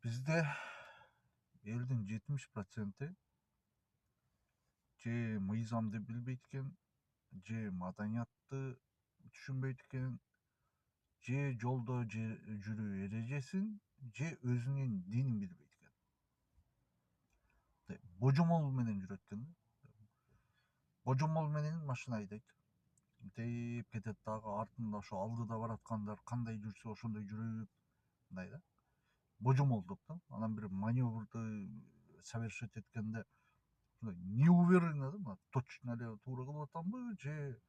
Bizde elдің 70% же мыйзамды билбейт экен, же маданиятты түшүнбөйт экен, же жолдо жүрүү эрежесин, же өзүнүн динин билбейт экен. Божомол менен жүрөт экен. Божомол менен машина айдайт. Мынтип кетет дагы, артында ошо алдыда бараткандар кандай жүрсө ошондой жүрүп, мындай да. Божомолдук да. Анан бир маневрду совершить эткенде неуверенно да, мына точно эле туура кылып атамбы, же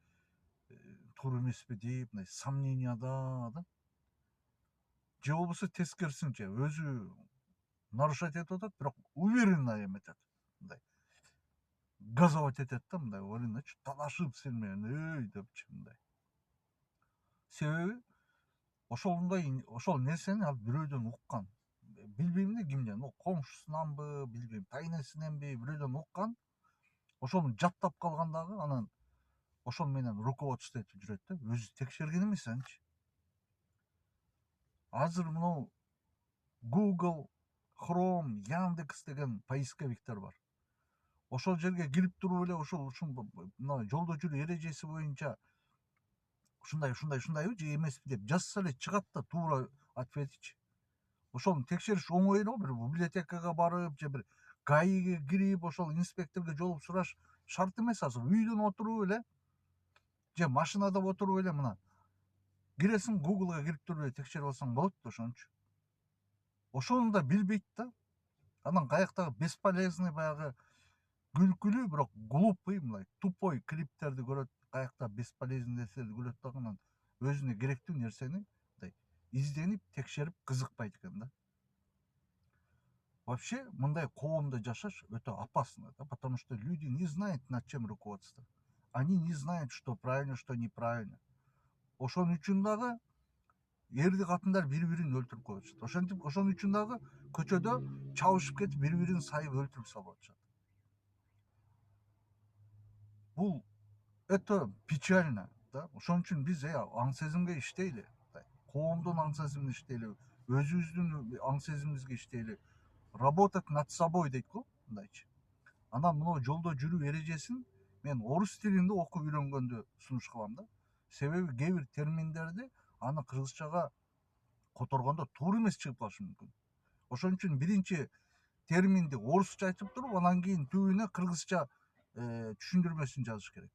туура эмеспи деп, мындай сомненияда да. Же болбосо тескерисинче, өзү нарушать этип атат, бирок уверенно эметет. Мындай газовать этет да, мындай уверенночу талашып сен менен, эй депчи мындай. Себеби ошол нерсени ал бирөөдөн уккан. Билбейм да кимден, коңшусунанбы, билбейм, тайнесиненби бирөөдөн уккан. Ошону жаттап калган дагы, анан ошол менен руководство этип жүрөт да, өзү текшерген эмес анчы. Азыр мынау Google, Chrome, Яндекс деген поисковиктер бар. Ошол жерге кирип туруп эле ошол мына жолдо жүрүү эрежеси боюнча ушундай же эмеспи деп жазса эле чыгат да, туура ответичи. Ошону текшериш оңой эле го, бир библиотекага барып, же бир ГАИге кирип, ошол инспекторго жолугуп сураш шарт эмес азыр. Үйдөн отуруп эле же машинада отуруп эле мына киресиң, Googleга кирип туруп эле текшерип алсаң болот да ошончу. Ошону да билбейт да. Анан каяктагы бесполезный баягы күлкүлүү, бирок глупый, мындай тупой клиптерди көрөт, каякта бесполезный нерселерди көрөт дагы, анан өзүнө керектүү нерсени мындай изденип, текшерип кызыкпайт экен да. Вообще мындай коомдо жашаш өтө опасно, да, потому что люди не знают, над чем руководствоваться. Они не знают, что правильно, что неправильно. Ошон үчүн дагы эрди катындар бири-бирин өлтүрүп коюп атышат. Ошон үчүн дагы көчөдө чабышып кетип бири-бирин сайып өлтүрүп салып атышат. Бул өтө печально, да. Ошон үчүн биз аң сезимге иштейли. Коомдун аң сезимине иштейли, өзүбүздүн аң сезимибизге иштейли. Работать над собой дейт го, мындайчы. Анан мына жолдо жүрүү эрежесин мен орус тилинде окуп үйрөнгөндү сунуш кылам да. Себеби кээ бир терминдерди аны кыргызчага которгондо туура эмес чыгып калышы мүмкүн. Ошон үчүн биринчи терминди орусча айтып туруп, анан кийин түбүнө кыргызча түшүндүрмөсүн жазыш керек.